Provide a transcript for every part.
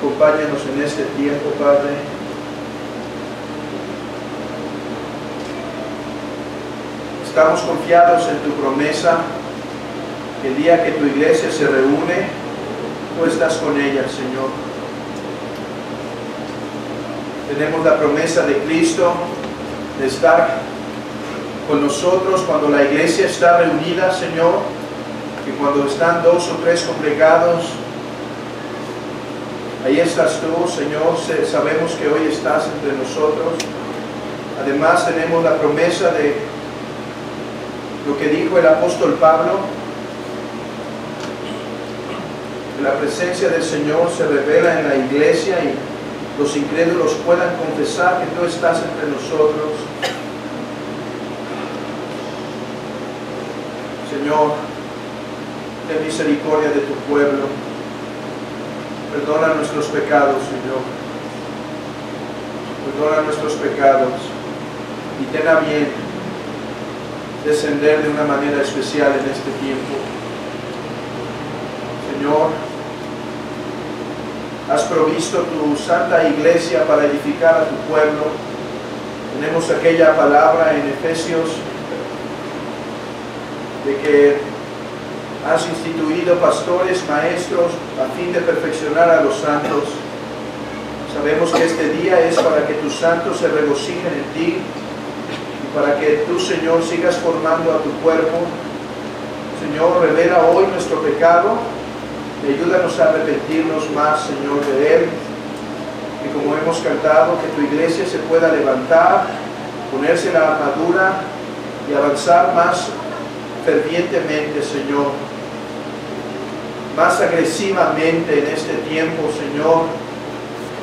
Acompáñanos en este tiempo, Padre. Estamos confiados en tu promesa, que el día que tu iglesia se reúne, tú estás con ella, Señor. Tenemos la promesa de Cristo de estar con nosotros cuando la iglesia está reunida, Señor, que cuando están 2 o 3 congregados, ahí estás tú, Señor. Sabemos que hoy estás entre nosotros. Además tenemos la promesa de lo que dijo el apóstol Pablo, que la presencia del Señor se revela en la iglesia y los incrédulos puedan confesar que tú estás entre nosotros. Señor, ten misericordia de tu pueblo. Perdona nuestros pecados, Señor. Perdona nuestros pecados y ten a bien descender de una manera especial en este tiempo. Señor, has provisto tu santa iglesia para edificar a tu pueblo. Tenemos aquella palabra en Efesios de que has instituido pastores, maestros, a fin de perfeccionar a los santos. Sabemos que este día es para que tus santos se regocijen en ti y para que tú, Señor, sigas formando a tu cuerpo. Señor, revela hoy nuestro pecado y ayúdanos a arrepentirnos más, Señor, de él. Y como hemos cantado, que tu iglesia se pueda levantar, ponerse la armadura y avanzar más fervientemente, Señor, más agresivamente en este tiempo, Señor,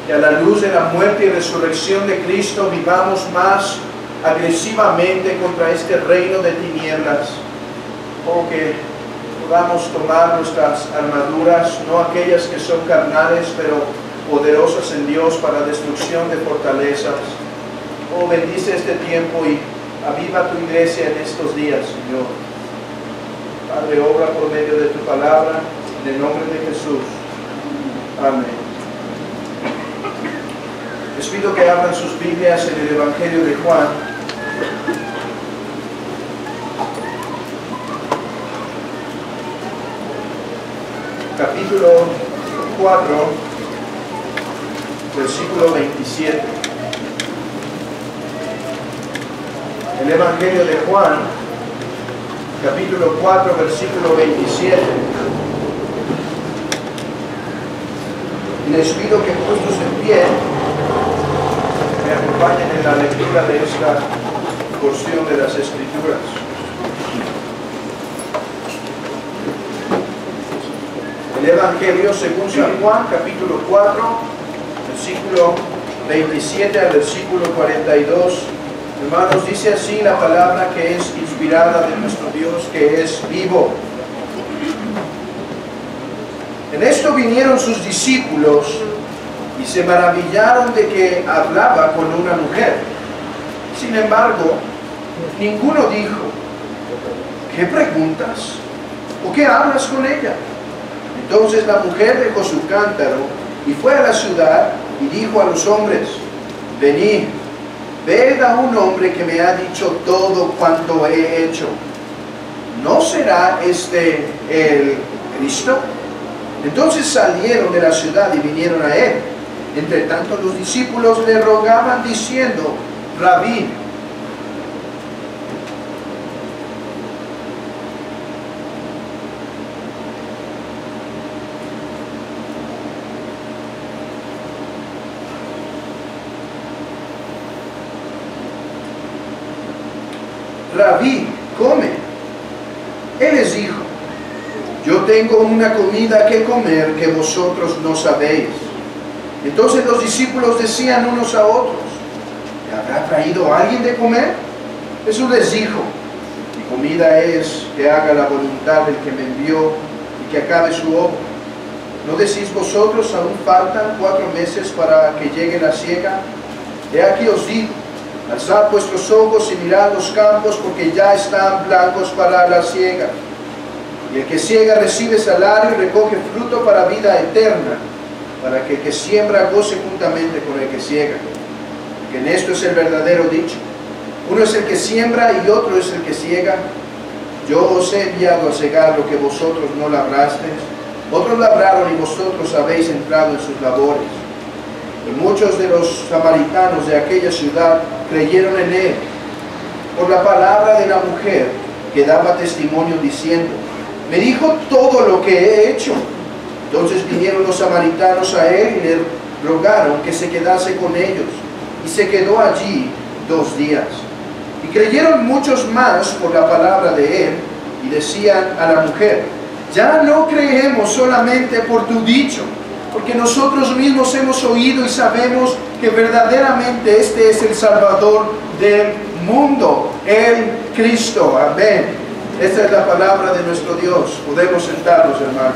que a la luz de la muerte y resurrección de Cristo vivamos más agresivamente contra este reino de tinieblas. Oh, que podamos tomar nuestras armaduras, no aquellas que son carnales, pero poderosas en Dios para destrucción de fortalezas. Oh, bendice este tiempo y aviva tu iglesia en estos días, Señor. Padre, obra por medio de tu palabra, en el nombre de Jesús. Amén. Les pido que abran sus Biblias en el Evangelio de Juan. Capítulo 4, versículo 27. El Evangelio de Juan, capítulo 4, versículo 27. Y les pido que puestos en pie, me acompañen en la lectura de esta porción de las Escrituras. El Evangelio según San Juan, capítulo 4, versículo 27 al versículo 42. Hermanos, dice así la palabra que es inspirada de nuestro Dios, que es vivo. En esto vinieron sus discípulos y se maravillaron de que hablaba con una mujer. Sin embargo, ninguno dijo: ¿qué preguntas? ¿O qué hablas con ella? Entonces la mujer dejó su cántaro y fue a la ciudad y dijo a los hombres: venid, ved a un hombre que me ha dicho todo cuanto he hecho. ¿No será este el Cristo? Entonces salieron de la ciudad y vinieron a él. Entre tanto los discípulos le rogaban diciendo: Rabí, Rabí, come. Él les dijo: yo tengo una comida que comer que vosotros no sabéis. Entonces los discípulos decían unos a otros: ¿le habrá traído alguien de comer? Jesús les dijo: mi comida es que haga la voluntad del que me envió y que acabe su obra. ¿No decís vosotros, aún faltan 4 meses para que llegue la siega? He aquí os digo: alzad vuestros ojos y mirad los campos, porque ya están blancos para la siega. Y el que siega recibe salario y recoge fruto para vida eterna, para que el que siembra goce juntamente con el que ciega. Que en esto es el verdadero dicho. Uno es el que siembra y otro es el que ciega. Yo os he enviado a cegar lo que vosotros no labrasteis. Otros labraron y vosotros habéis entrado en sus labores. Y muchos de los samaritanos de aquella ciudad creyeron en él por la palabra de la mujer que daba testimonio diciendo: me dijo todo lo que he hecho. Entonces vinieron los samaritanos a él y le rogaron que se quedase con ellos. Y se quedó allí 2 días. Y creyeron muchos más por la palabra de él, y decían a la mujer: ya no creemos solamente por tu dicho, porque nosotros mismos hemos oído y sabemos que verdaderamente este es el Salvador del mundo, el Cristo. Amén. Esta es la palabra de nuestro Dios. Podemos sentarnos, hermanos.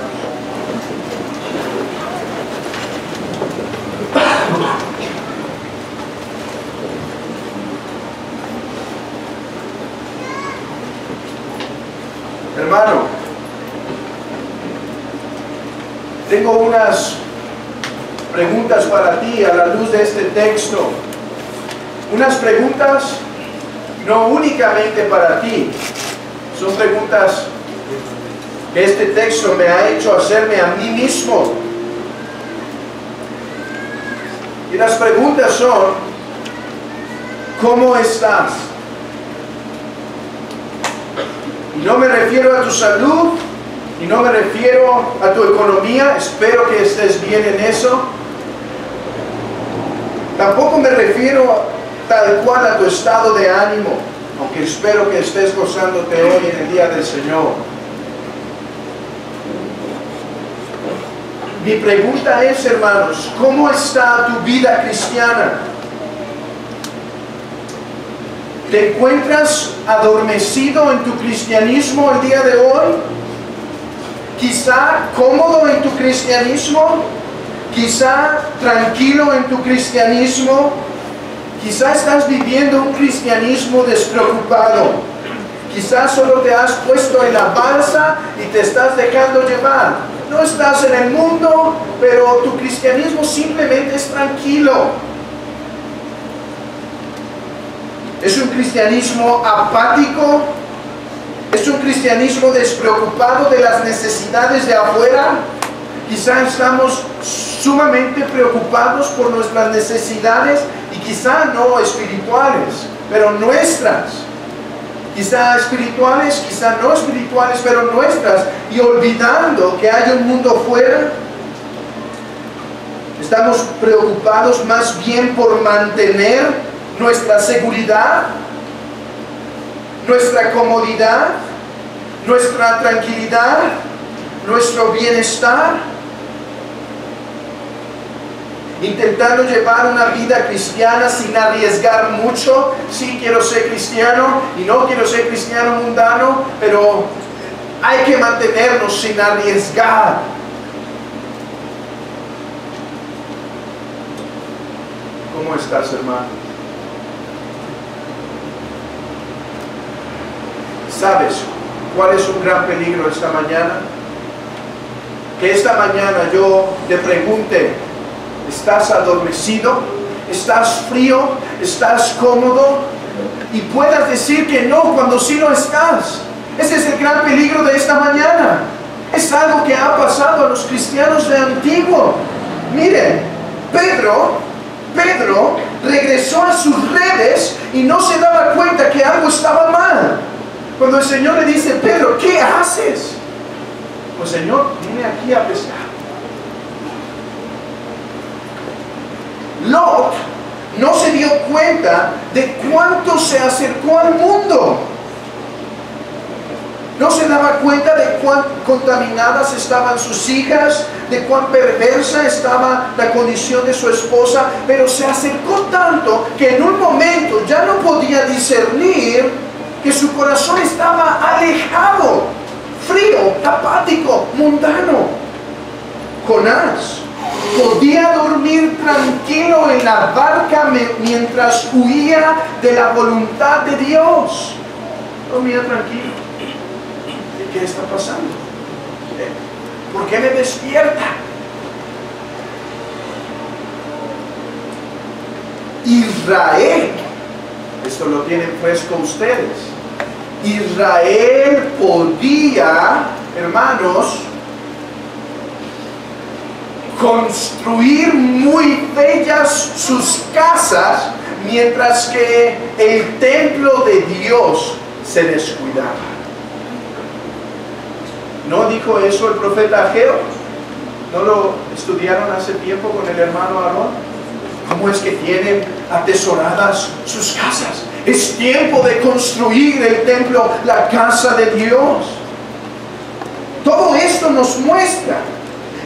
Hermano, tengo unas preguntas para ti a la luz de este texto. Unas preguntas no únicamente para ti, son preguntas que este texto me ha hecho hacerme a mí mismo. Y las preguntas son: ¿cómo estás? Y no me refiero a tu salud, y no me refiero a tu economía, espero que estés bien en eso. Tampoco me refiero tal cual a tu estado de ánimo, aunque espero que estés gozándote hoy en el día del Señor. Mi pregunta es, hermanos, ¿cómo está tu vida cristiana? ¿Te encuentras adormecido en tu cristianismo el día de hoy? ¿Quizá cómodo en tu cristianismo? ¿Quizá tranquilo en tu cristianismo? ¿Quizá estás viviendo un cristianismo despreocupado? ¿Quizá solo te has puesto en la balsa y te estás dejando llevar? No estás en el mundo, pero tu cristianismo simplemente es tranquilo. ¿Es un cristianismo apático? ¿Es un cristianismo despreocupado de las necesidades de afuera? Quizá estamos sumamente preocupados por nuestras necesidades, y quizá no espirituales, pero nuestras. Quizá espirituales, quizá no espirituales, pero nuestras, y olvidando que hay un mundo fuera. Estamos preocupados más bien por mantener nuestra seguridad, nuestra comodidad, nuestra tranquilidad, nuestro bienestar, intentando llevar una vida cristiana sin arriesgar mucho. Sí, quiero ser cristiano y no quiero ser cristiano mundano, pero hay que mantenernos sin arriesgar. ¿Cómo estás, hermano? ¿Sabes cuál es un gran peligro esta mañana? Que esta mañana yo te pregunte: ¿estás adormecido? ¿Estás frío? ¿Estás cómodo? Y puedas decir que no cuando sí lo estás. Ese es el gran peligro de esta mañana. Es algo que ha pasado a los cristianos de antiguo. Miren, Pedro regresó a sus redes y no se daba cuenta que algo estaba mal. Cuando el Señor le dice: Pedro, ¿qué haces? Pues, Señor, vine aquí a pescar. Lot no se dio cuenta de cuánto se acercó al mundo. No se daba cuenta de cuán contaminadas estaban sus hijas, de cuán perversa estaba la condición de su esposa, pero se acercó tanto que en un momento ya no podía discernir que su corazón estaba alejado, frío, apático, mundano. Jonás podía dormir tranquilo en la barca mientras huía de la voluntad de Dios. Dormía tranquilo. ¿Qué está pasando? ¿Por qué me despierta? Israel, esto lo tienen fresco ustedes, Israel podía, hermanos, construir muy bellas sus casas, mientras que el templo de Dios se descuidaba. ¿No dijo eso el profeta Ageo? ¿No lo estudiaron hace tiempo con el hermano Aarón? ¿Cómo es que tienen atesoradas sus casas? Es tiempo de construir el templo, la casa de Dios. Todo esto nos muestra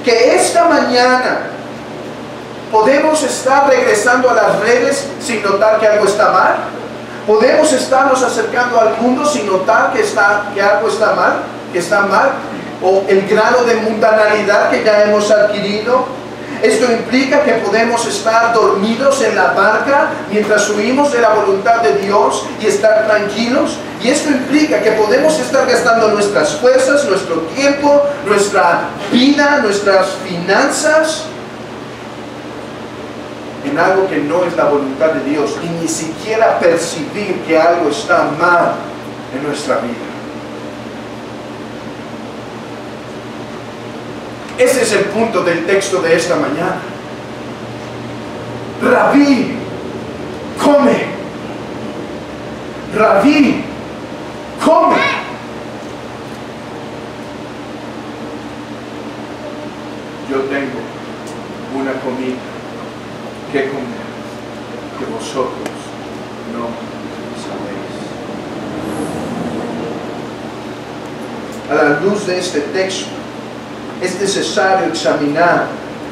que esta mañana podemos estar regresando a las redes sin notar que algo está mal. Podemos estarnos acercando al mundo sin notar que algo está mal, o el grado de mundanalidad que ya hemos adquirido. Esto implica que podemos estar dormidos en la barca mientras huimos de la voluntad de Dios y estar tranquilos. Y esto implica que podemos estar gastando nuestras fuerzas, nuestro tiempo, nuestra vida, nuestras finanzas en algo que no es la voluntad de Dios y ni siquiera percibir que algo está mal en nuestra vida. Ese es el punto del texto de esta mañana. Rabí, come. Rabí, come. Yo tengo una comida que comer que vosotros no sabéis. A la luz de este texto, es necesario examinar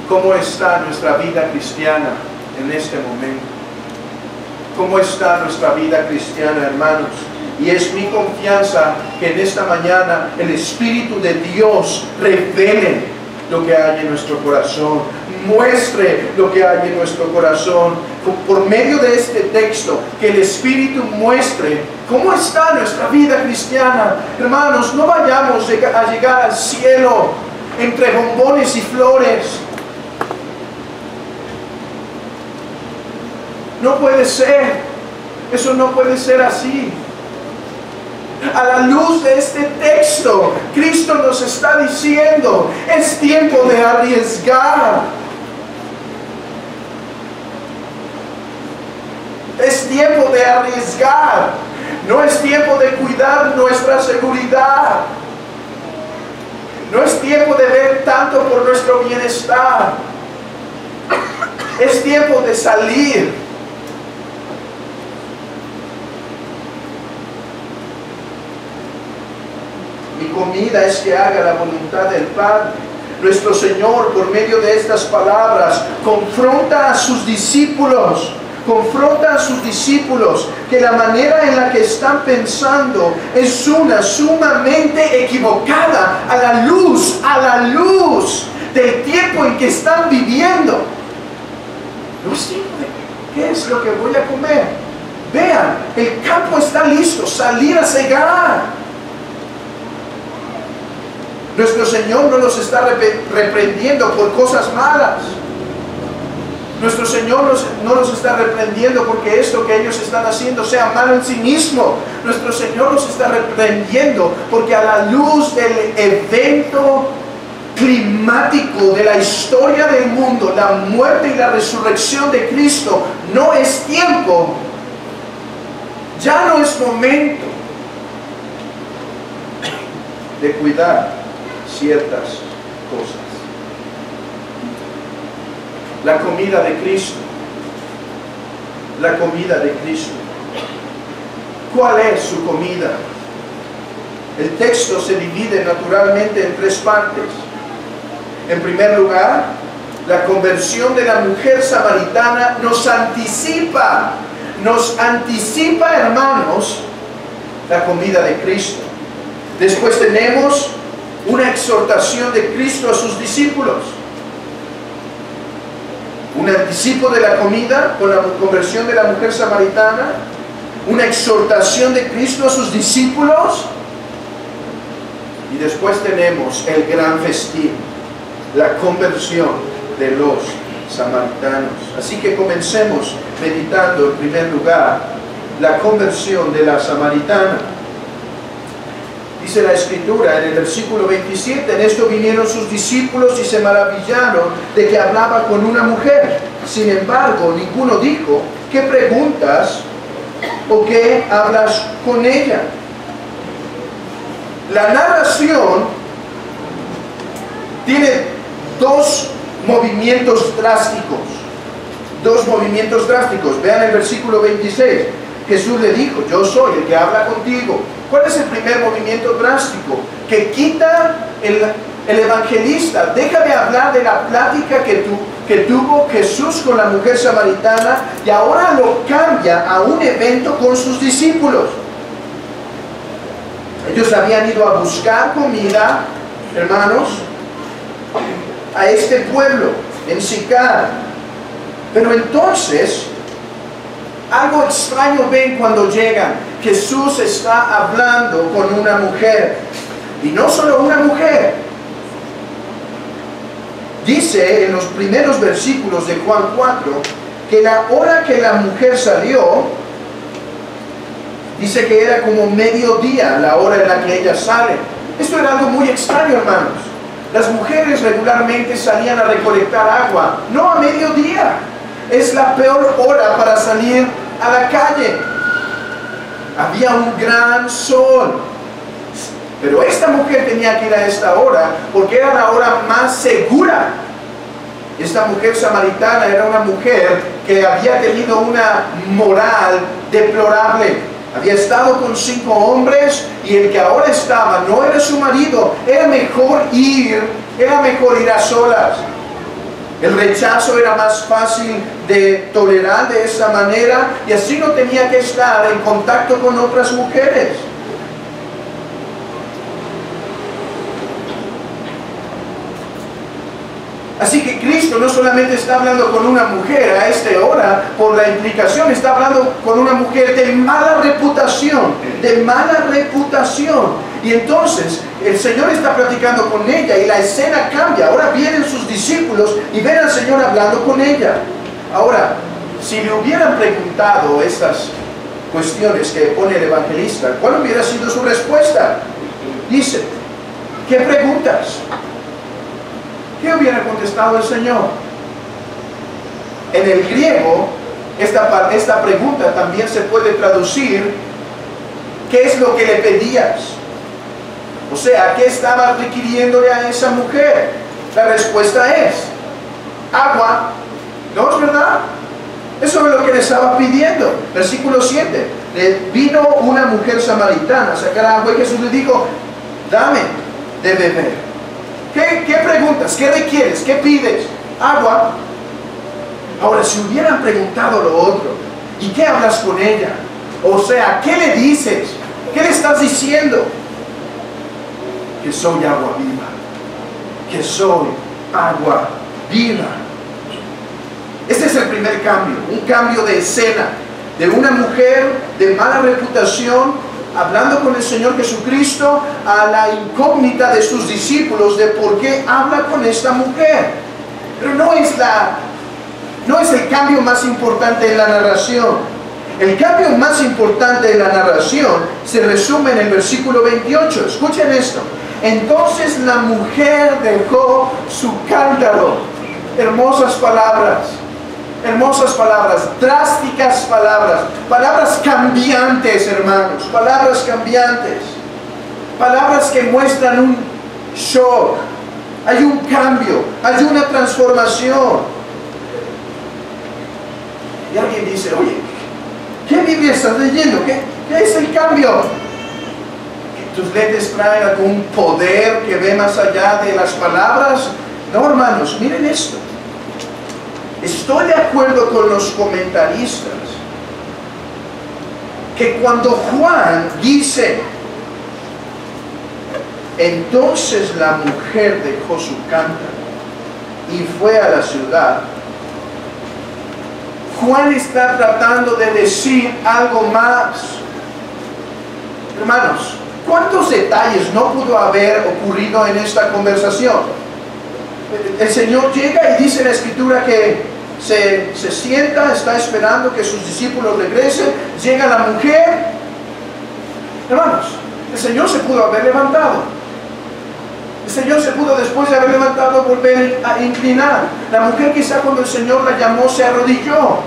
cómo está nuestra vida cristiana en este momento. ¿Cómo está nuestra vida cristiana, hermanos? Y es mi confianza que en esta mañana el Espíritu de Dios revele lo que hay en nuestro corazón, muestre lo que hay en nuestro corazón. Por medio de este texto, que el Espíritu muestre cómo está nuestra vida cristiana. Hermanos, no vayamos a llegar al cielo entre bombones y flores. No puede ser. Eso no puede ser así. A la luz de este texto, Cristo nos está diciendo, es tiempo de arriesgar. Es tiempo de arriesgar. No es tiempo de cuidar nuestra seguridad. No es tiempo de ver tanto por nuestro bienestar. Es tiempo de salir. Mi comida es que haga la voluntad del Padre. Nuestro Señor, por medio de estas palabras, confronta a sus discípulos. Confronta a sus discípulos que la manera en la que están pensando es una sumamente equivocada a la luz del tiempo en que están viviendo. No es tiempo de ¿qué es lo que voy a comer? Vean, el campo está listo, salir a cegar. Nuestro Señor no los está reprendiendo por cosas malas. Nuestro Señor no los está reprendiendo porque esto que ellos están haciendo sea malo en sí mismo. Nuestro Señor los está reprendiendo porque a la luz del evento climático de la historia del mundo, la muerte y la resurrección de Cristo, no es tiempo, ya no es momento de cuidar ciertas cosas. La comida de Cristo. La comida de Cristo. ¿Cuál es su comida? El texto se divide naturalmente en tres partes. En primer lugar, la conversión de la mujer samaritana nos anticipa, hermanos, la comida de Cristo. Después tenemos una exhortación de Cristo a sus discípulos. Un anticipo de la comida con la conversión de la mujer samaritana, una exhortación de Cristo a sus discípulos, y después tenemos el gran festín, la conversión de los samaritanos. Así que comencemos meditando en primer lugar la conversión de la samaritana. Dice la Escritura en el versículo 27, en esto vinieron sus discípulos y se maravillaron de que hablaba con una mujer. Sin embargo, ninguno dijo, ¿qué preguntas o qué hablas con ella? La narración tiene dos movimientos drásticos. Vean el versículo 26. Jesús le dijo, yo soy el que habla contigo. ¿Cuál es el primer movimiento drástico? Que quita el evangelista, deja de hablar de la plática que tuvo Jesús con la mujer samaritana y ahora lo cambia a un evento con sus discípulos. Ellos habían ido a buscar comida, hermanos, a este pueblo, en Sicar. Pero entonces, algo extraño ven cuando llegan. Jesús está hablando con una mujer. Y no solo una mujer. Dice en los primeros versículos de Juan 4, que la hora que la mujer salió, dice que era como mediodía, la hora en la que ella sale. Esto era algo muy extraño, hermanos. Las mujeres regularmente salían a recolectar agua, no a mediodía. Es la peor hora para salir a la calle. Había un gran sol. Pero esta mujer tenía que ir a esta hora porque era la hora más segura. Esta mujer samaritana era una mujer que había tenido una moral deplorable. Había estado con 5 hombres y el que ahora estaba no era su marido. Era mejor ir a solas. El rechazo era más fácil de tolerar de esa manera y así no tenía que estar en contacto con otras mujeres. Así que Cristo no solamente está hablando con una mujer a esta hora, por la implicación, está hablando con una mujer de mala reputación, Y entonces el Señor está platicando con ella y la escena cambia. Ahora vienen sus discípulos y ven al Señor hablando con ella. Ahora, si le hubieran preguntado estas cuestiones que pone el evangelista, ¿cuál hubiera sido su respuesta? Dice, ¿qué preguntas? ¿Qué hubiera contestado el Señor? En el griego, esta pregunta también se puede traducir, ¿qué es lo que le pedías? O sea, ¿qué estaba requiriéndole a esa mujer? La respuesta es, agua. ¿No es verdad? Eso es lo que le estaba pidiendo. Versículo 7. Vino una mujer samaritana a sacar agua y Jesús le dijo, dame de beber. ¿Qué preguntas? ¿Qué requieres? ¿Qué pides? Agua. Ahora, si hubieran preguntado lo otro, ¿y qué hablas con ella? O sea, ¿qué le dices? ¿Qué le estás diciendo? Que soy agua viva. Que soy agua viva. Este es el primer cambio, un cambio de escena, de una mujer de mala reputación, hablando con el Señor Jesucristo, a la incógnita de sus discípulos de por qué habla con esta mujer. Pero no es el cambio más importante en la narración. El cambio más importante de la narración se resume en el versículo 28. Escuchen esto. Entonces la mujer dejó su cántaro. Hermosas palabras, drásticas palabras cambiantes, hermanos, palabras que muestran un shock, hay un cambio, hay una transformación. Y alguien dice, oye, ¿qué Biblia estás leyendo? ¿Qué es el cambio? ¿Tus lentes traen algún poder que ve más allá de las palabras? No, hermanos, miren esto. Estoy de acuerdo con los comentaristas que cuando Juan dice, entonces la mujer dejó su cántaro y fue a la ciudad, Juan está tratando de decir algo más. Hermanos, ¿cuántos detalles no pudo haber ocurrido en esta conversación? el Señor llega y dice en la Escritura que se sienta, está esperando que sus discípulos regresen, llega la mujer. Hermanos, el Señor se pudo haber levantado. El Señor se pudo, después de haber levantado, volver a inclinar. La mujer, quizá cuando el Señor la llamó, se arrodilló.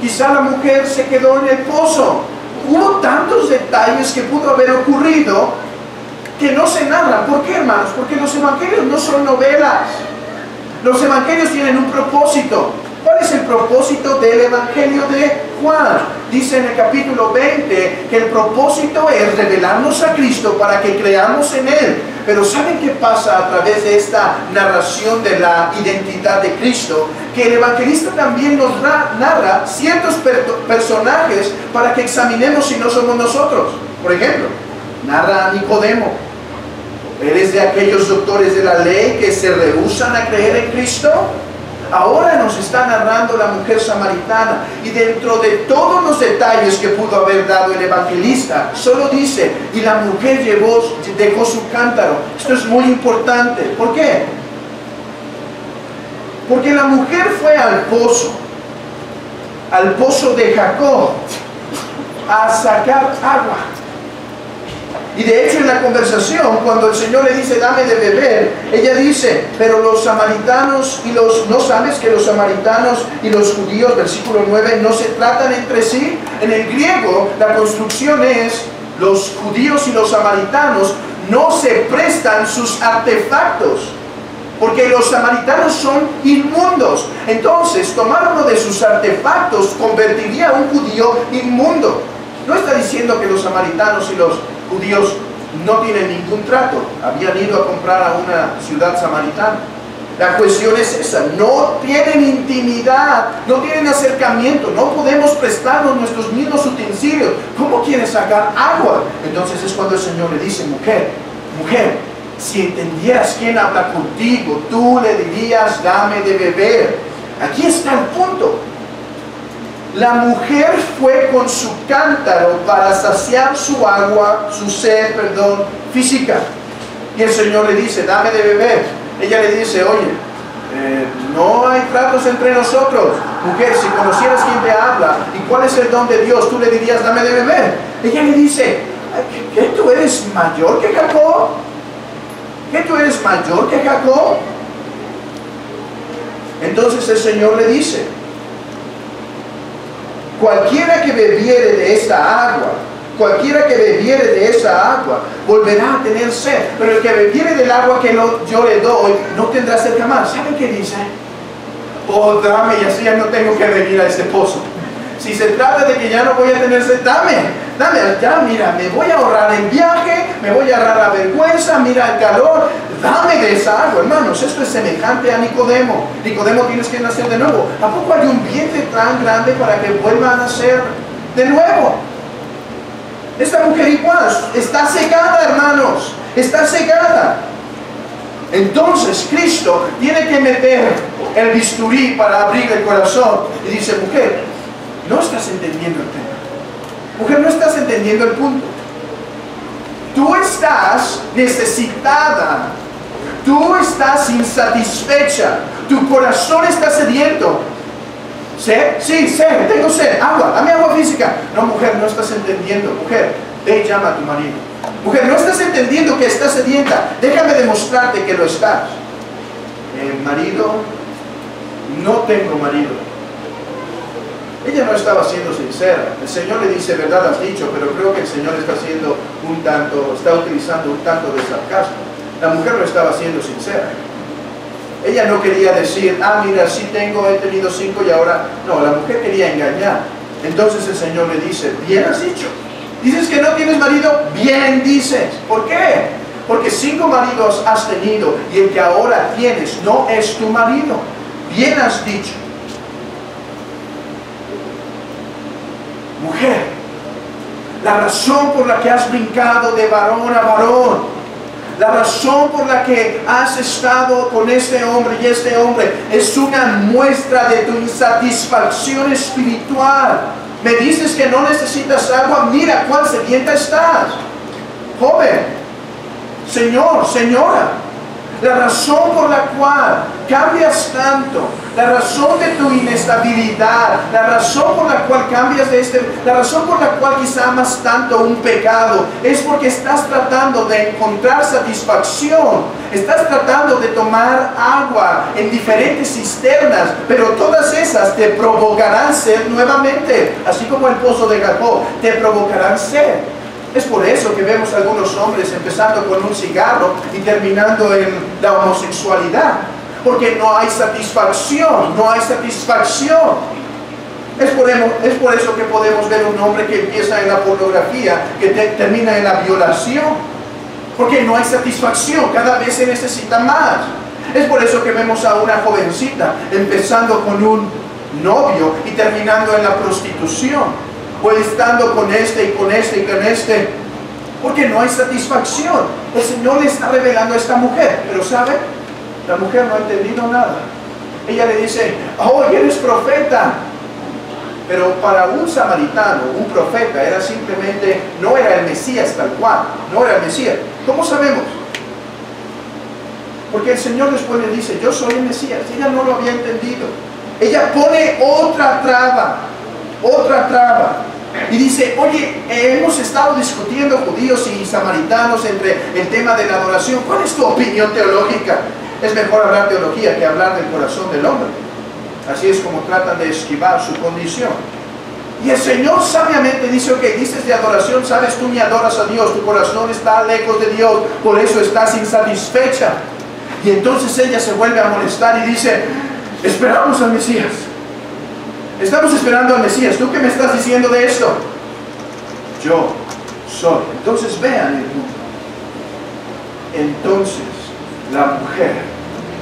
Quizá la mujer se quedó en el pozo. Hubo tantos detalles que pudo haber ocurrido que no se narran. ¿Por qué, hermanos? Porque los evangelios no son novelas. Los evangelios tienen un propósito. ¿Cuál es el propósito del evangelio de Juan? Dice en el capítulo 20 que el propósito es revelarnos a Cristo para que creamos en Él. Pero ¿saben qué pasa a través de esta narración de la identidad de Cristo? Que el evangelista también nos narra ciertos personajes para que examinemos si no somos nosotros. Por ejemplo, narra a Nicodemo. ¿Eres de aquellos doctores de la ley que se rehúsan a creer en Cristo? Ahora nos está narrando la mujer samaritana, y dentro de todos los detalles que pudo haber dado el evangelista, solo dice, y la mujer dejó su cántaro. Esto es muy importante. ¿Por qué? Porque la mujer fue al pozo de Jacob, a sacar agua. Y de hecho en la conversación, cuando el Señor le dice, dame de beber, ella dice, pero los samaritanos y ¿no sabes que los samaritanos y los judíos, versículo 9, no se tratan entre sí? En el griego, la construcción es, los judíos y los samaritanos no se prestan sus artefactos, porque los samaritanos son inmundos. Entonces, tomar uno de sus artefactos convertiría a un judío inmundo. No está diciendo que los samaritanos y los judíos no tienen ningún trato. Habían ido a comprar a una ciudad samaritana. La cuestión es esa: no tienen intimidad, no tienen acercamiento, no podemos prestarnos nuestros mismos utensilios. ¿Cómo quieres sacar agua? Entonces es cuando el Señor le dice, mujer, si entendieras quién habla contigo, tú le dirías, dame de beber. Aquí está el punto. La mujer fue con su cántaro para saciar su sed física. Y el Señor le dice, dame de beber. Ella le dice, oye, no hay tratos entre nosotros. Mujer, si conocieras quién te habla y cuál es el don de Dios, tú le dirías, dame de beber. Ella le dice, ¿qué tú eres mayor que Jacob? ¿Qué tú eres mayor que Jacob? Entonces el Señor le dice, cualquiera que bebiere de esta agua, volverá a tener sed, pero el que bebiere del agua que yo le doy, no tendrá sed jamás. ¿Saben qué dice? Oh, dame, y así ya no tengo que venir a este pozo. Si se trata de que ya no voy a tener sed, dame, ya mira, me voy a ahorrar el viaje, me voy a ahorrar la vergüenza, mira el calor, dame de esa agua. Hermanos, esto es semejante a Nicodemo. Nicodemo, tienes que nacer de nuevo. ¿A poco hay un vientre tan grande para que vuelva a nacer de nuevo? Esta mujer igual, está cegada, hermanos, está cegada. Entonces Cristo tiene que meter el bisturí para abrir el corazón y dice, mujer, no estás entendiendo el tema. Mujer, no estás entendiendo el punto. Tú estás necesitada. Tú estás insatisfecha. Tu corazón está sediento. ¿Sed? Sí, sed, tengo sed. Agua, dame agua física. No, mujer, no estás entendiendo. Mujer, ve y llama a tu marido. Mujer, no estás entendiendo que estás sedienta. Déjame demostrarte que lo estás. Marido, no tengo marido. Ella no estaba siendo sincera. El Señor le dice, verdad has dicho, pero creo que el Señor está utilizando un tanto de sarcasmo. La mujer no estaba siendo sincera. Ella no quería decir, mira, sí he tenido 5 y ahora... No, la mujer quería engañar. Entonces el Señor le dice, bien has dicho. Dices que no tienes marido, bien dices. ¿Por qué? Porque 5 maridos has tenido y el que ahora tienes no es tu marido. Bien has dicho. Mujer, la razón por la que has brincado de varón a varón, la razón por la que has estado con este hombre y este hombre, es una muestra de tu insatisfacción espiritual. Me dices que no necesitas agua, mira cuán sedienta estás. Joven, señor, señora, La razón por la cual cambias tanto, la razón de tu inestabilidad, la razón por la cual cambias la razón por la cual quizá amas tanto un pecado, es porque estás tratando de encontrar satisfacción, estás tratando de tomar agua en diferentes cisternas, pero todas esas te provocarán sed nuevamente, así como el pozo de Jacob, te provocarán sed. Es por eso que vemos a algunos hombres empezando con un cigarro y terminando en la homosexualidad. Porque no hay satisfacción, no hay satisfacción. Es por eso que podemos ver un hombre que empieza en la pornografía, que termina en la violación. Porque no hay satisfacción, cada vez se necesita más. Es por eso que vemos a una jovencita empezando con un novio y terminando en la prostitución. O estando con este y con este y con este, porque no hay satisfacción. El Señor le está revelando a esta mujer, pero ¿sabe? La mujer no ha entendido nada. Ella le dice, oh, eres profeta. Pero para un samaritano, un profeta era simplemente, no era el Mesías tal cual, no era el Mesías. ¿Cómo sabemos? Porque el Señor después le dice, yo soy el Mesías. Ella no lo había entendido. Ella pone otra traba. Y dice, oye, hemos estado discutiendo judíos y samaritanos entre el tema de la adoración. ¿Cuál es tu opinión teológica? Es mejor hablar teología que hablar del corazón del hombre. Así es como tratan de esquivar su condición. Y el Señor sabiamente dice, ok, dices de adoración, sabes, tú ni adoras a Dios, tu corazón está lejos de Dios, por eso estás insatisfecha. Y entonces ella se vuelve a molestar y dice, esperamos al Mesías. Estamos esperando al Mesías. ¿Tú qué me estás diciendo de esto? Yo soy. Entonces vean el punto. Entonces la mujer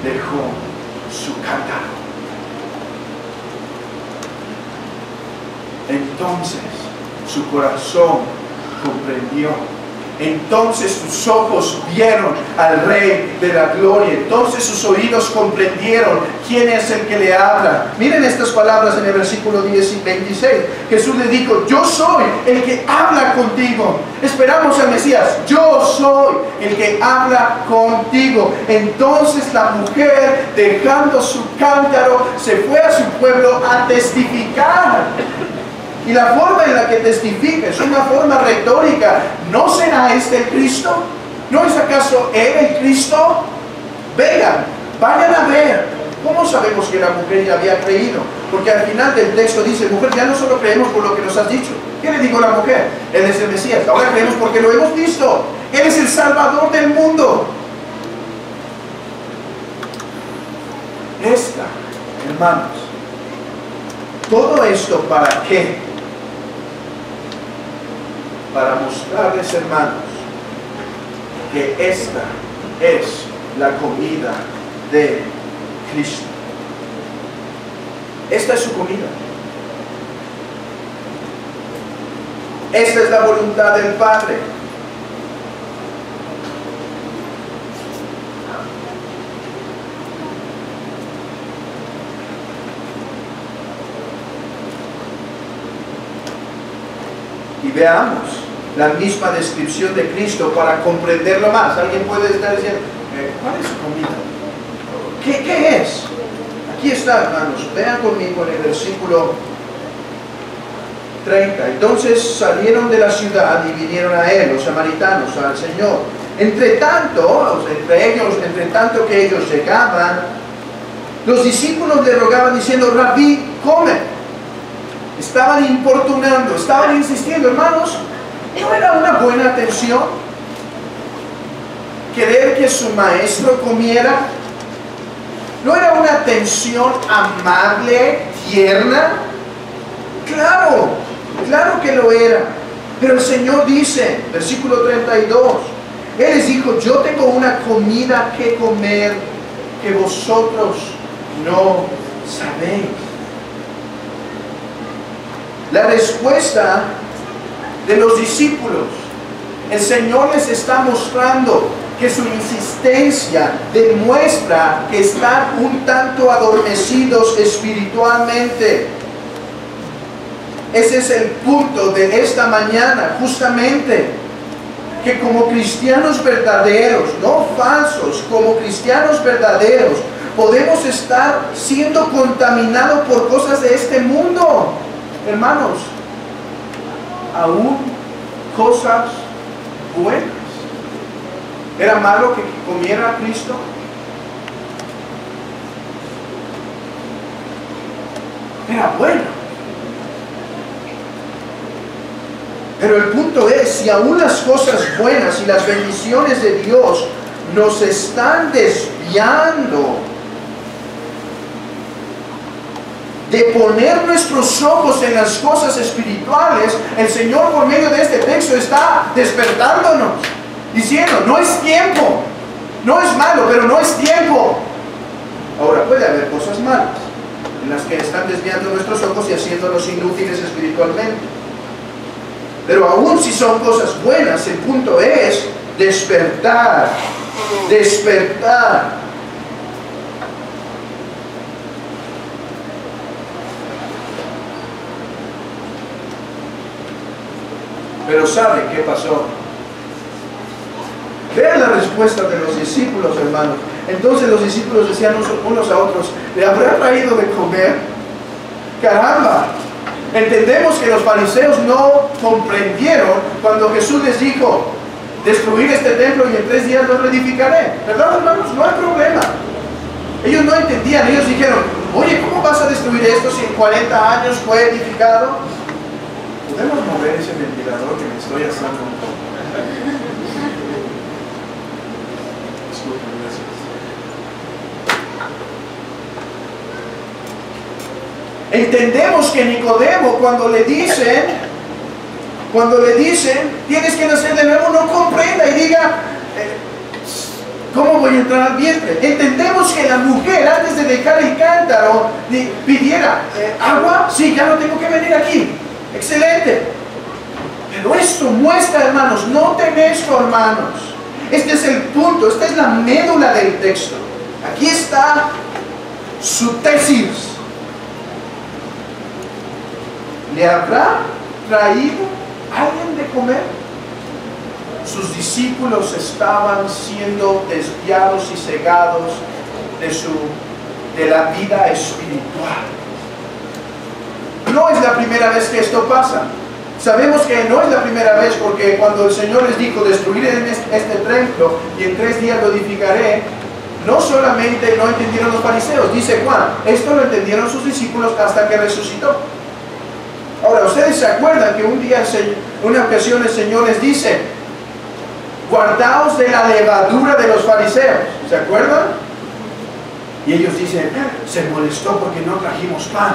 dejó su cántaro. Entonces su corazón comprendió. Entonces sus ojos vieron al Rey de la Gloria. Entonces sus oídos comprendieron quién es el que le habla. Miren estas palabras en el versículo 10 y 26. Jesús le dijo, yo soy el que habla contigo. Esperamos al Mesías. Yo soy el que habla contigo. Entonces la mujer, dejando su cántaro, se fue a su pueblo a testificar. Y la forma en la que testifica es una forma retórica. ¿No será este el Cristo? ¿No es acaso Él el Cristo? Vengan, vayan a ver. ¿Cómo sabemos que la mujer ya había creído? Porque al final del texto dice, mujer, ya no solo creemos por lo que nos has dicho. ¿Qué le dijo la mujer? Él es el Mesías. Ahora creemos porque lo hemos visto. Él es el Salvador del mundo. Esta, hermanos, todo esto ¿para qué? Para mostrarles, hermanos, que esta es la comida de Cristo. Esta es su comida. Esta es la voluntad del Padre. Y veamos la misma descripción de Cristo para comprenderlo más. Alguien puede estar diciendo, ¿cuál es su comida? ¿Qué es? Aquí está, hermanos. Vean conmigo en el versículo 30. Entonces salieron de la ciudad y vinieron a él, los samaritanos, al Señor. Entre tanto que ellos llegaban, los discípulos le rogaban diciendo, Rabí, come. Estaban importunando, estaban insistiendo, hermanos. ¿No era una buena atención querer que su maestro comiera? ¿No era una atención amable, tierna? Claro, claro que lo era. Pero el Señor dice, versículo 32, Él les dijo, yo tengo una comida que comer que vosotros no sabéis. La respuesta de los discípulos, el Señor les está mostrando que su insistencia demuestra que están un tanto adormecidos espiritualmente. Ese es el punto de esta mañana, justamente, que como cristianos verdaderos, no falsos, como cristianos verdaderos, podemos estar siendo contaminados por cosas de este mundo? Hermanos, aún cosas buenas. ¿Era malo que comiera Cristo? Era bueno. Pero el punto es, si aún las cosas buenas y las bendiciones de Dios nos están desviando de poner nuestros ojos en las cosas espirituales, el Señor por medio de este texto está despertándonos, diciendo, no es tiempo, no es malo, pero no es tiempo. Ahora puede haber cosas malas en las que están desviando nuestros ojos y haciéndonos inútiles espiritualmente. Pero aún si son cosas buenas, el punto es despertar, despertar. Pero ¿sabe qué pasó? Vean la respuesta de los discípulos, hermanos. Entonces los discípulos decían unos a otros, ¿le habrá traído de comer? ¡Caramba! Entendemos que los fariseos no comprendieron cuando Jesús les dijo, destruir este templo y en 3 días lo reedificaré. ¿Verdad, hermanos? No hay problema. Ellos no entendían, ellos dijeron, oye, ¿cómo vas a destruir esto si en 40 años fue edificado? ¿Podemos mover ese ventilador que me estoy asando un poco? Disculpen, gracias. Entendemos que Nicodemo cuando le dicen, tienes que nacer de nuevo, no comprenda y diga, ¿cómo voy a entrar al vientre? Entendemos que la mujer antes de dejar el cántaro pidiera, ¿agua? Sí, ya no tengo que venir aquí. Excelente. Pero esto muestra, hermanos, noten esto, hermanos. Este es el punto, esta es la médula del texto. Aquí está su tesis. ¿Le habrá traído alguien de comer? Sus discípulos estaban siendo desviados y cegados de la vida espiritual. No es la primera vez que esto pasa. Sabemos que no es la primera vez porque cuando el Señor les dijo, destruiré este templo y en 3 días lo edificaré, no solamente no entendieron los fariseos, dice Juan, esto lo entendieron sus discípulos hasta que resucitó. Ahora, ¿ustedes se acuerdan que una ocasión el Señor les dice, guardaos de la levadura de los fariseos? ¿Se acuerdan? Y ellos dicen, se molestó porque no trajimos pan.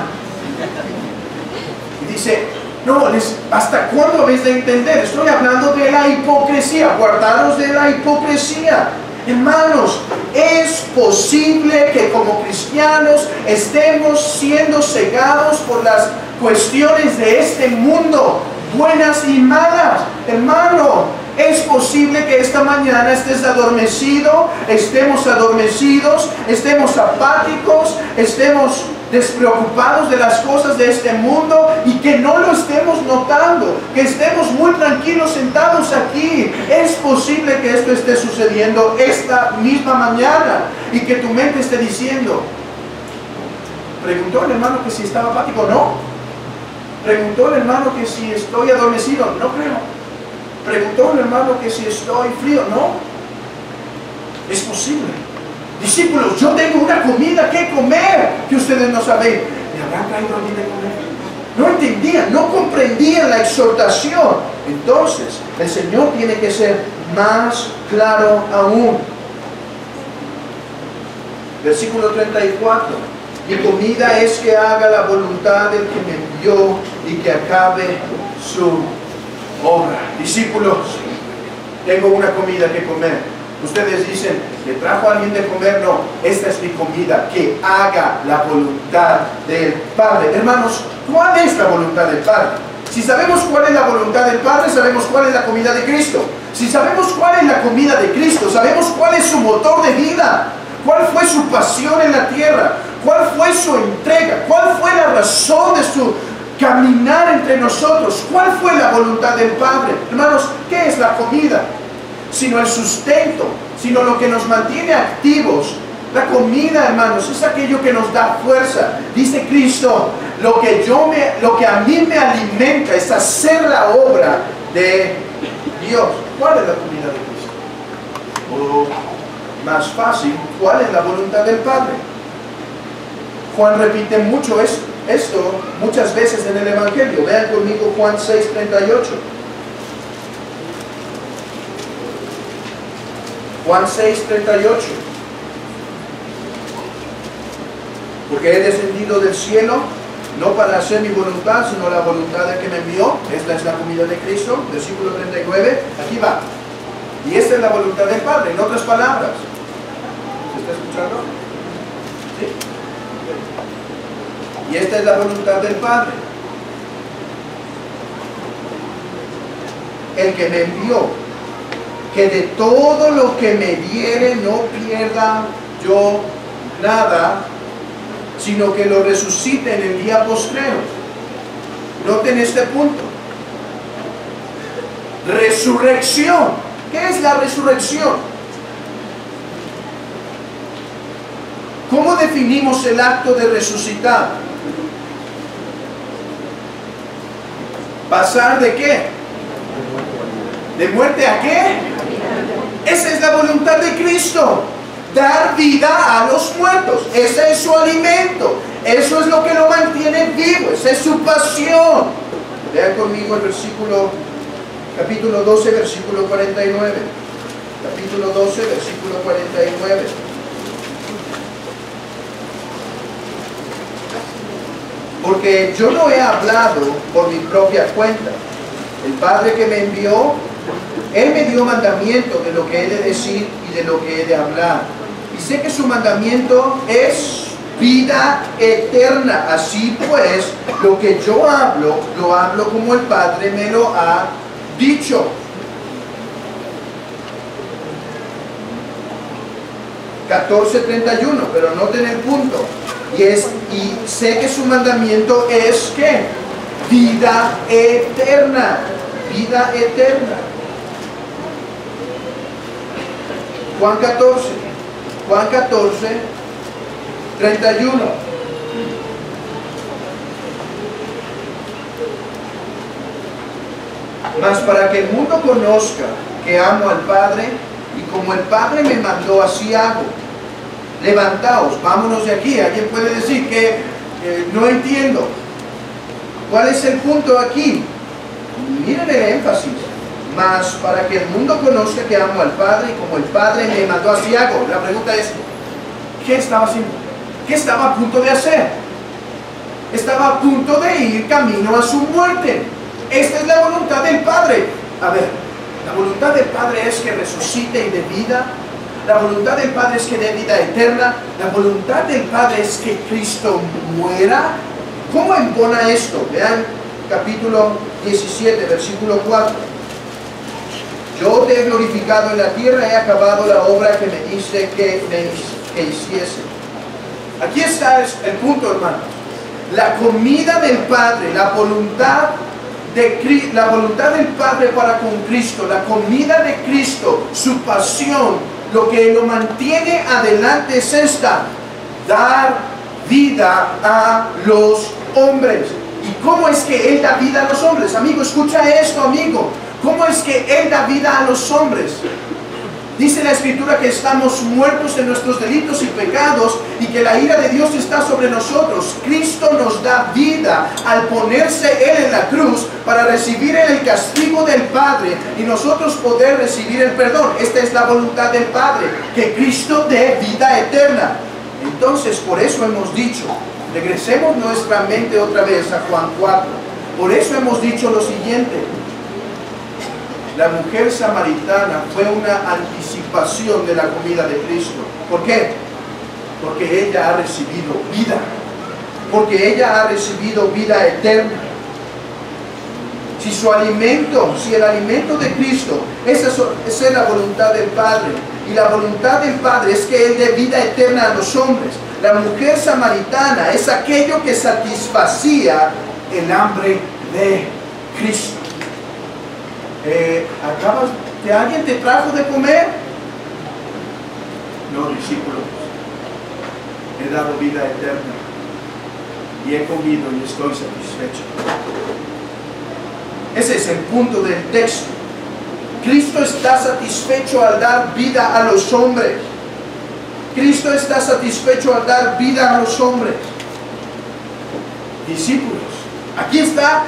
Y dice, no, ¿hasta cuándo habéis de entender? Estoy hablando de la hipocresía, guardaros de la hipocresía. Hermanos, es posible que como cristianos estemos siendo cegados por las cuestiones de este mundo, buenas y malas. Hermano, es posible que esta mañana estés adormecido, estemos adormecidos, estemos apáticos, estemos despreocupados de las cosas de este mundo y que no lo estemos notando, que estemos muy tranquilos sentados aquí. Es posible que esto esté sucediendo esta misma mañana y que tu mente esté diciendo, preguntó el hermano que si estaba apático, no. Preguntó el hermano que si estoy adormecido, no creo. Preguntó el hermano que si estoy frío, no. Es posible. Discípulos, yo tengo una comida que comer que ustedes no saben. ¿Me habrán traído alguien de comer? No entendían, no comprendían la exhortación. Entonces, el Señor tiene que ser más claro aún. Versículo 34. Mi comida es que haga la voluntad del que me envió y que acabe su obra. Discípulos, tengo una comida que comer. Ustedes dicen, ¿le trajo a alguien de comer? No, esta es mi comida, que haga la voluntad del Padre. Hermanos, ¿cuál es la voluntad del Padre? Si sabemos cuál es la voluntad del Padre, sabemos cuál es la comida de Cristo. Si sabemos cuál es la comida de Cristo, sabemos cuál es su motor de vida, cuál fue su pasión en la tierra, cuál fue su entrega, cuál fue la razón de su caminar entre nosotros, cuál fue la voluntad del Padre. Hermanos, ¿qué es la comida? sino el sustento, sino lo que nos mantiene activos. La comida, hermanos, es aquello que nos da fuerza. Dice Cristo, lo que a mí me alimenta es hacer la obra de Dios. ¿Cuál es la comida de Cristo? O más fácil, ¿cuál es la voluntad del Padre? Juan repite mucho esto muchas veces en el Evangelio. Vean conmigo Juan 6:38. Juan 6:38. Porque he descendido del cielo, no para hacer mi voluntad, sino la voluntad del que me envió. Esta es la comida de Cristo, versículo 39. Aquí va. Y esta es la voluntad del Padre, en otras palabras. ¿Se está escuchando? ¿Sí? Y esta es la voluntad del Padre. El que me envió, que de todo lo que me diere no pierda yo nada, sino que lo resucite en el día postrero. Noten este punto. Resurrección. ¿Qué es la resurrección? ¿Cómo definimos el acto de resucitar? ¿Pasar de qué? ¿De muerte a qué? Esa es la voluntad de Cristo. Dar vida a los muertos. Ese es su alimento. Eso es lo que lo mantiene vivo. Esa es su pasión. Vean conmigo el capítulo 12, versículo 49. Capítulo 12, versículo 49. Porque yo no he hablado por mi propia cuenta. El Padre que me envió, Él me dio mandamiento de lo que he de decir y de lo que he de hablar. Y sé que su mandamiento es vida eterna. Así pues, lo que yo hablo, lo hablo como el Padre me lo ha dicho. (14:31), pero noten el punto. Y sé que su mandamiento es ¿qué? Vida eterna. Vida eterna. Juan 14, 31. Mas para que el mundo conozca que amo al Padre, y como el Padre me mandó, así hago. Levantaos, vámonos de aquí. ¿Alguien puede decir que no entiendo? ¿Cuál es el punto aquí? Miren el énfasis. Mas para que el mundo conozca que amo al Padre, y como el Padre me mandó, así hago. La pregunta es, ¿qué estaba haciendo? ¿Qué estaba a punto de hacer? Estaba a punto de ir camino a su muerte. Esta es la voluntad del Padre. A ver, la voluntad del Padre es que resucite y dé vida. La voluntad del Padre es que dé vida eterna. La voluntad del Padre es que Cristo muera. ¿Cómo embona esto? Vean capítulo 17, versículo 4. Yo te he glorificado en la tierra, he acabado la obra que me diste que hiciese. Aquí está el punto, hermanos. La comida del Padre, la voluntad del Padre para con Cristo, la comida de Cristo, su pasión, lo que lo mantiene adelante es esta: dar vida a los hombres. ¿Y cómo es que Él da vida a los hombres? Amigo, escucha esto, amigo. ¿Cómo es que Él da vida a los hombres? Dice la Escritura que estamos muertos en nuestros delitos y pecados y que la ira de Dios está sobre nosotros. Cristo nos da vida al ponerse Él en la cruz para recibir el castigo del Padre y nosotros poder recibir el perdón. Esta es la voluntad del Padre, que Cristo dé vida eterna. Entonces, por eso hemos dicho, regresemos nuestra mente otra vez a Juan 4. Por eso hemos dicho lo siguiente: la mujer samaritana fue una anticipación de la comida de Cristo. ¿Por qué? Porque ella ha recibido vida. Porque ella ha recibido vida eterna. Si el alimento de Cristo, esa es la voluntad del Padre. Y la voluntad del Padre es que Él dé vida eterna a los hombres. La mujer samaritana es aquello que satisfacía el hambre de Cristo. ¿Que alguien te trajo de comer? No, discípulos. He dado vida eterna y he comido y estoy satisfecho. Ese es el punto del texto. Cristo está satisfecho al dar vida a los hombres. Cristo está satisfecho al dar vida a los hombres. Discípulos, aquí está,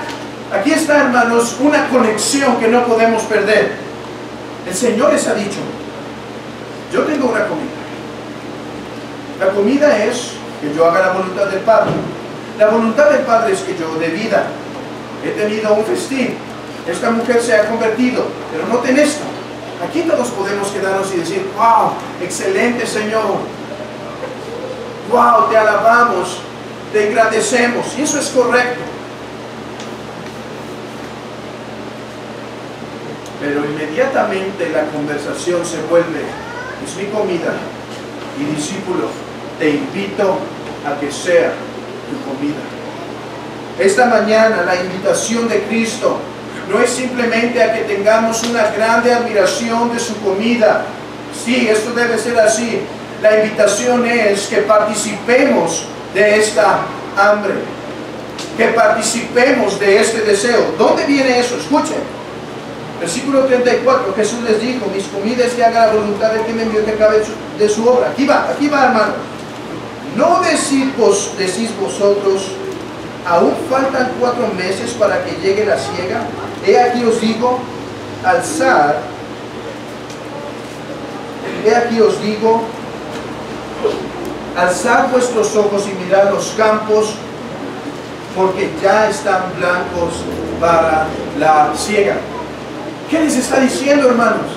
hermanos, una conexión que no podemos perder. El Señor les ha dicho: yo tengo una comida. La comida es que yo haga la voluntad del Padre. La voluntad del Padre es que yo dé vida. He tenido un festín. Esta mujer se ha convertido, pero no ten esto. Aquí todos podemos quedarnos y decir: wow, excelente Señor. Wow, te alabamos, te agradecemos. Y eso es correcto. Pero inmediatamente la conversación se vuelve: es mi comida. Y discípulo, te invito a que sea tu comida. Esta mañana la invitación de Cristo no es simplemente a que tengamos una grande admiración de su comida. Sí, esto debe ser así. La invitación es que participemos de esta hambre, que participemos de este deseo. ¿Dónde viene eso? Escuchen. Versículo 34, Jesús les dijo: mis comidas es que haga la voluntad del que me envió, que acabe de su obra. Aquí va, hermanos. ¿No decís vosotros, aún faltan 4 meses para que llegue la siega? He aquí os digo, alzad vuestros ojos y mirad los campos, porque ya están blancos para la siega. ¿Qué les está diciendo, hermanos?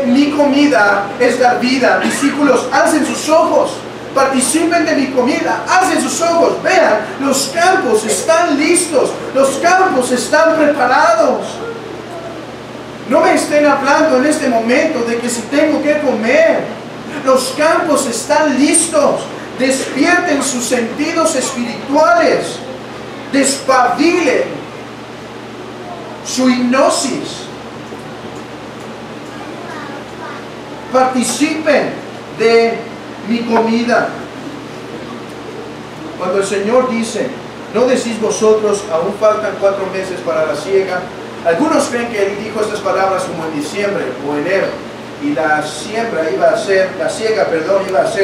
Mi comida es dar vida. Discípulos, alcen sus ojos, participen de mi comida, alcen sus ojos, vean, los campos están listos, los campos están preparados. No me estén hablando en este momento de que si tengo que comer. Los campos están listos. Despierten sus sentidos espirituales, despabilen su hipnosis, participen de mi comida. Cuando el Señor dice: no decís vosotros, aún faltan 4 meses para la siega, algunos creen que Él dijo estas palabras como en diciembre o enero, y la siega iba a ser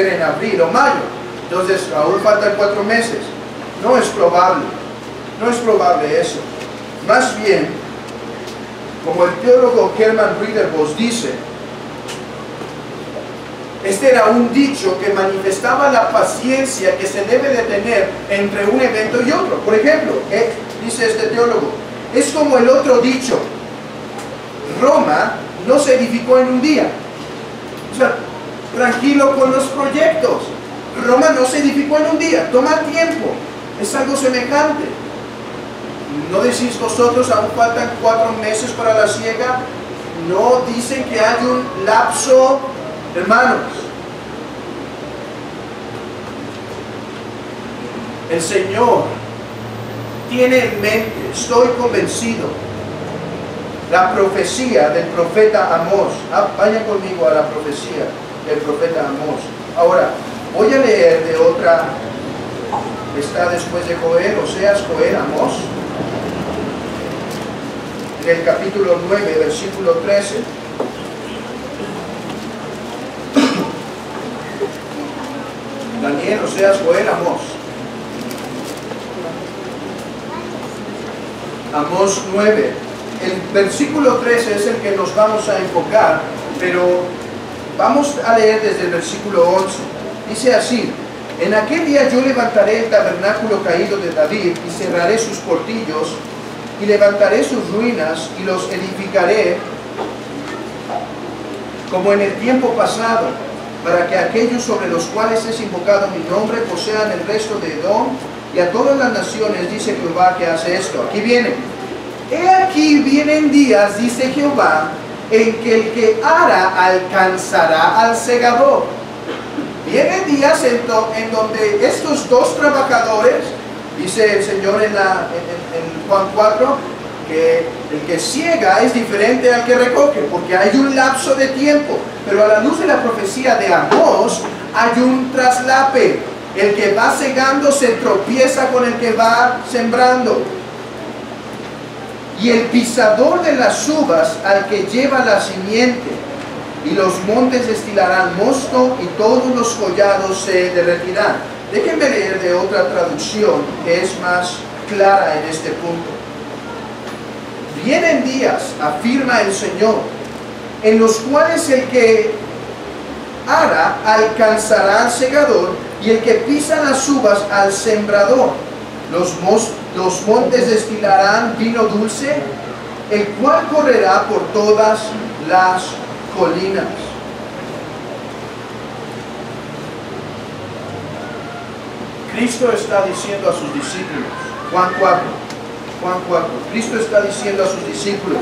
en abril o mayo. Entonces aún faltan 4 meses. No es probable eso. Más bien, como el teólogo Hermann Ridderbos dice, este era un dicho que manifestaba la paciencia que se debe de tener entre un evento y otro. Por ejemplo, dice este teólogo, es como el otro dicho: Roma no se edificó en un día. O sea, tranquilo con los proyectos. Roma no se edificó en un día, toma tiempo. Es algo semejante. ¿No decís vosotros, aún faltan 4 meses para la siega? No dicen que hay un lapso, hermanos. El Señor tiene en mente, estoy convencido, la profecía del profeta Amós. Vayan conmigo a la profecía del profeta Amós. Ahora, voy a leer de otra, está después de Joel, Oseas, Joel, Amós. En el capítulo 9, versículo 13. Daniel, Oseas, Joel, Amós. Amós 9. El versículo 13 es el que nos vamos a enfocar, pero vamos a leer desde el versículo 11. Dice así: en aquel día yo levantaré el tabernáculo caído de David y cerraré sus portillos, y levantaré sus ruinas y los edificaré como en el tiempo pasado, para que aquellos sobre los cuales es invocado mi nombre posean el resto de Edom, y a todas las naciones, dice Jehová, que hace esto. Aquí viene: he aquí vienen días, dice Jehová, en que el que ara alcanzará al segador. Vienen días en donde estos dos trabajadores, dice el Señor en Juan 4, que el que ciega es diferente al que recoge, porque hay un lapso de tiempo. Pero a la luz de la profecía de Amós, hay un traslape. El que va segando se tropieza con el que va sembrando. Y el pisador de las uvas al que lleva la simiente, y los montes destilarán mosto, y todos los collados se derretirán. Déjenme leer de otra traducción que es más clara en este punto. Vienen días, afirma el Señor, en los cuales el que ara alcanzará al segador, y el que pisa las uvas al sembrador. Los montes destilarán vino dulce, el cual correrá por todas las colinas. Cristo está diciendo a sus discípulos, Juan 4, Cristo está diciendo a sus discípulos: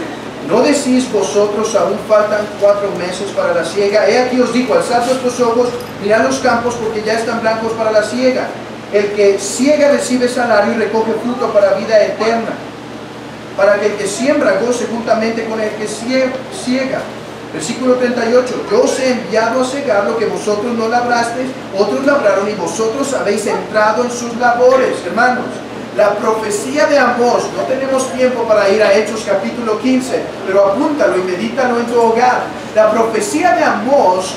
¿no decís vosotros, aún faltan 4 meses para la siega? He aquí os digo, alzad vuestros ojos, mirad los campos, porque ya están blancos para la siega. El que siega recibe salario y recoge fruto para vida eterna, para que el que siembra goce juntamente con el que siega. Versículo 38, yo os he enviado a segar lo que vosotros no labrasteis, otros labraron y vosotros habéis entrado en sus labores. Hermanos, la profecía de Amós, no tenemos tiempo para ir a Hechos capítulo 15, pero apúntalo y medítalo en tu hogar. La profecía de Amós,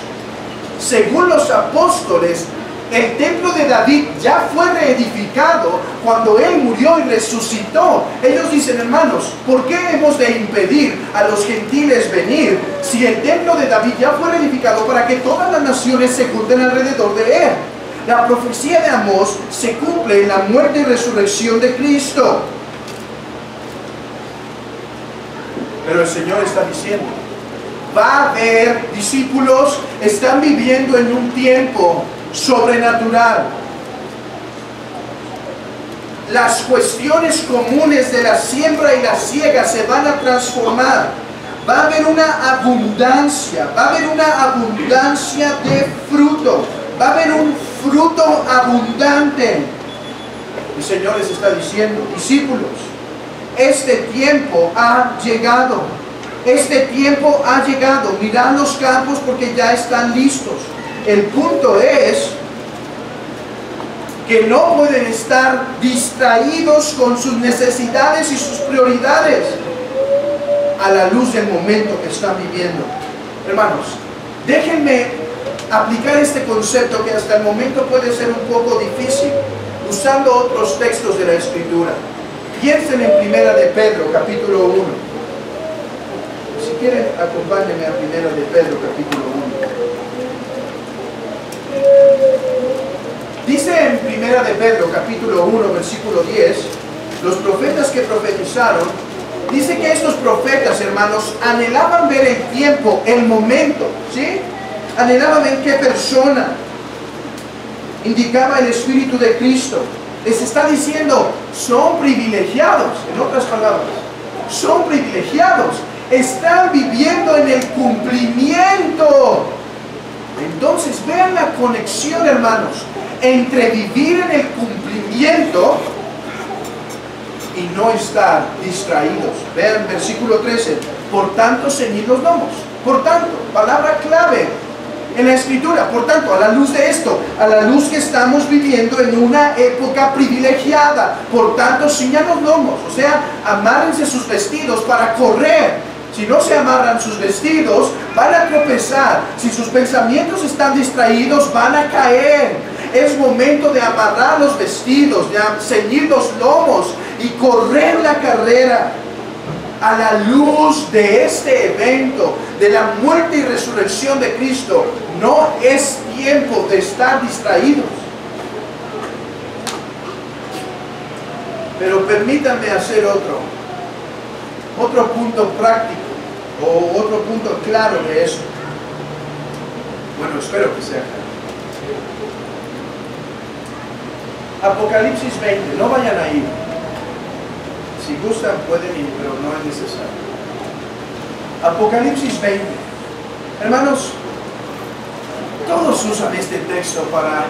según los apóstoles, el templo de David ya fue reedificado cuando él murió y resucitó. Ellos dicen: hermanos, ¿por qué hemos de impedir a los gentiles venir si el templo de David ya fue reedificado para que todas las naciones se junten alrededor de él? La profecía de Amós se cumple en la muerte y resurrección de Cristo. Pero el Señor está diciendo: va a haber discípulos, están viviendo en un tiempo sobrenatural. Las cuestiones comunes de la siembra y la siega se van a transformar. Va a haber una abundancia, de fruto, va a haber un fruto abundante. El Señor les está diciendo: discípulos, este tiempo ha llegado. Este tiempo ha llegado. Mirad los campos porque ya están listos. El punto es que no pueden estar distraídos con sus necesidades y sus prioridades a la luz del momento que están viviendo. Hermanos, déjenme aplicar este concepto que hasta el momento puede ser un poco difícil, usando otros textos de la Escritura. Piensen en Primera de Pedro, capítulo 1. Si quieren, acompáñenme a Primera de Pedro, capítulo 1. Dice en Primera de Pedro, capítulo 1, versículo 10, los profetas que profetizaron, dice que estos profetas, hermanos, anhelaban ver el tiempo, el momento, ¿sí? Anhelaban ver qué persona indicaba el Espíritu de Cristo. Les está diciendo: son privilegiados, en otras palabras, son privilegiados, están viviendo en el cumplimiento. Entonces vean la conexión, hermanos, entre vivir en el cumplimiento y no estar distraídos. Vean versículo 13, por tanto ceñid los lomos. Por tanto, palabra clave en la Escritura. Por tanto, a la luz de esto, a la luz que estamos viviendo en una época privilegiada, por tanto ciñan los lomos, o sea, amárrense sus vestidos para correr. Si no se amarran sus vestidos, van a tropezar. Si sus pensamientos están distraídos, van a caer. Es momento de amarrar los vestidos, de ceñir los lomos y correr la carrera a la luz de este evento, de la muerte y resurrección de Cristo. No es tiempo de estar distraídos. Pero permítanme hacer otro punto práctico, o otro punto claro de eso. Bueno, espero que sea claro. Apocalipsis 20, no vayan a ir. Si gustan pueden ir, pero no es necesario. Apocalipsis 20. Hermanos, todos usan este texto para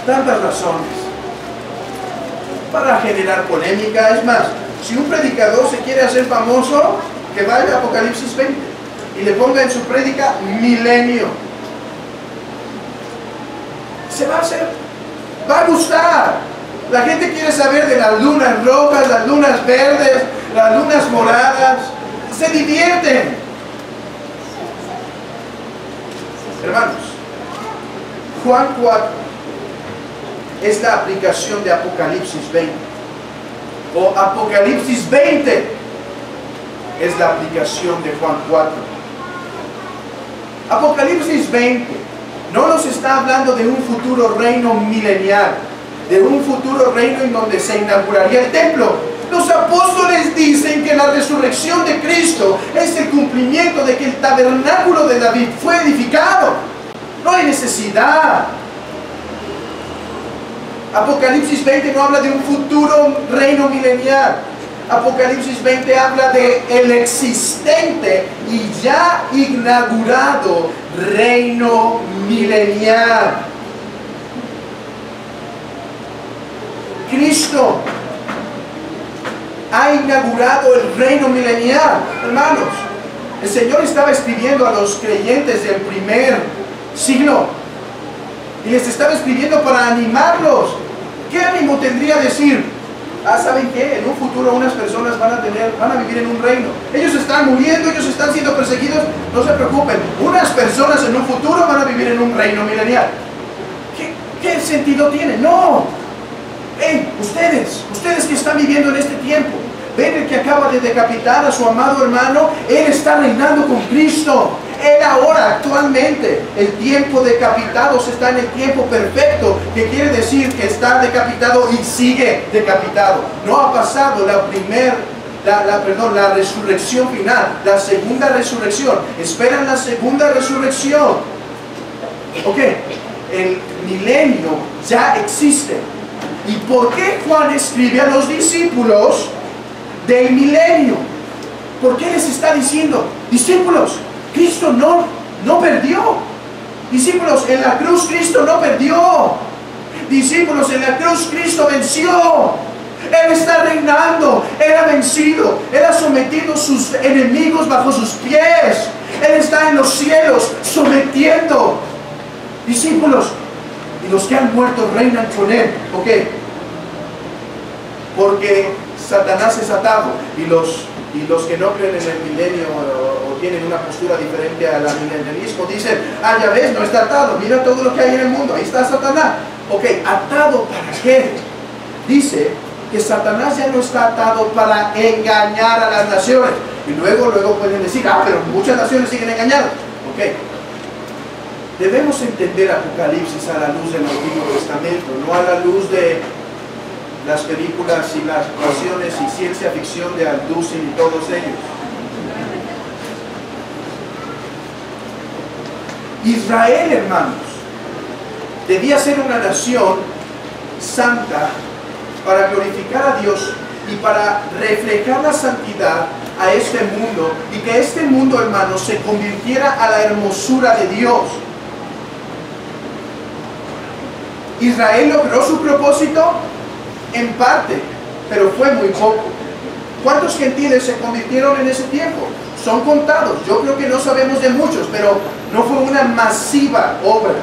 tantas razones. Para generar polémica. Es más, Si un predicador se quiere hacer famoso, que vaya a Apocalipsis 20 y le ponga en su prédica milenio. Se va a hacer, va a gustar. La gente quiere saber de las lunas rojas, las lunas verdes, las lunas moradas. Se divierten. Hermanos, Juan 4 es la aplicación de Apocalipsis 20. O Apocalipsis 20 es la aplicación de Juan 4. Apocalipsis 20 no nos está hablando de un futuro reino milenial, de un futuro reino en donde se inauguraría el templo. Los apóstoles dicen que la resurrección de Cristo es el cumplimiento de que el tabernáculo de David fue edificado. No hay necesidad. Apocalipsis 20 no habla de un futuro reino milenial. Apocalipsis 20 habla de el existente y ya inaugurado reino milenial. Cristo ha inaugurado el reino milenial. Hermanos, el Señor estaba escribiendo a los creyentes del primer siglo y les estaba escribiendo para animarlos. ¿Qué ánimo tendría decir? ¿Saben qué? En un futuro unas personas van a vivir en un reino. Ellos están muriendo, ellos están siendo perseguidos. No se preocupen, unas personas en un futuro van a vivir en un reino milenial. ¿Qué sentido tiene? No. Hey, ustedes que están viviendo en este tiempo, ven el que acaba de decapitar a su amado hermano. Él está reinando con Cristo. Él ahora, actualmente, el tiempo decapitados está en el tiempo perfecto, que quiere decir que está decapitado y sigue decapitado. No ha pasado la resurrección final, la segunda resurrección. Esperan la segunda resurrección. Ok, el milenio ya existe. ¿Y por qué Juan escribe a los discípulos del milenio? ¿Por qué les está diciendo, discípulos, Cristo no perdió? Discípulos, en la cruz Cristo no perdió. Discípulos, en la cruz Cristo venció. Él está reinando. Él ha vencido. Él ha sometido a sus enemigos bajo sus pies. Él está en los cielos sometiendo. Discípulos, y los que han muerto reinan con Él. ¿Por qué? Porque Satanás es atado y los que no creen en el milenio o tienen una postura diferente al milenialismo dicen, ya ves, no está atado, mira todo lo que hay en el mundo, ahí está Satanás. Ok, ¿atado para qué? Dice que Satanás ya no está atado para engañar a las naciones. Y luego pueden decir, pero muchas naciones siguen engañadas. Ok, debemos entender Apocalipsis a la luz del Antiguo Testamento, no a la luz de las películas y las pasiones y ciencia ficción de Alducin y todos ellos. Israel, hermanos, debía ser una nación santa para glorificar a Dios y para reflejar la santidad a este mundo, y que este mundo, hermanos, se convirtiera a la hermosura de Dios. ¿Israel logró su propósito? En parte, pero fue muy poco. ¿Cuántos gentiles se convirtieron en ese tiempo? Son contados. Yo creo que no sabemos de muchos, pero no fue una masiva obra.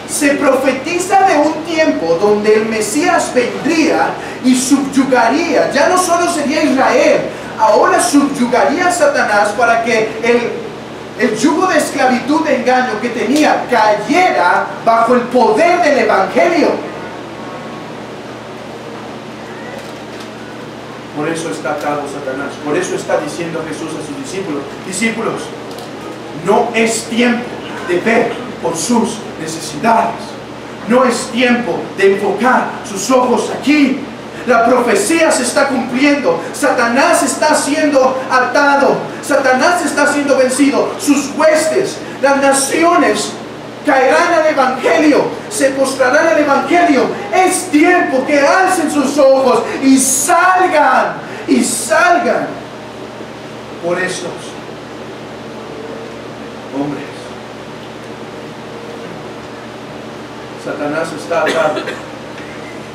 Se profetiza de un tiempo donde el Mesías vendría y subyugaría. Ya no solo sería Israel, ahora subyugaría a Satanás para que el yugo de esclavitud, de engaño que tenía, cayera bajo el poder del Evangelio. Por eso está atado Satanás. Por eso está diciendo Jesús a sus discípulos, discípulos, no es tiempo de ver por sus necesidades. No es tiempo de enfocar sus ojos aquí. La profecía se está cumpliendo. Satanás está siendo atado. Satanás está siendo vencido. Sus huestes, las naciones, caerán al Evangelio, se postrarán al Evangelio. Es tiempo que alcen sus ojos y salgan por estos hombres. Satanás está atado,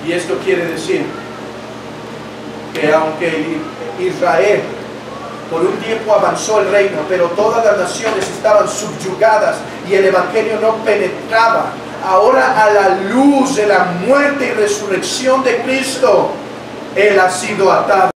y esto quiere decir que aunque Israel. Por un tiempo avanzó el reino, pero todas las naciones estaban subyugadas y el evangelio no penetraba. Ahora, a la luz de la muerte y resurrección de Cristo, Él ha sido atado.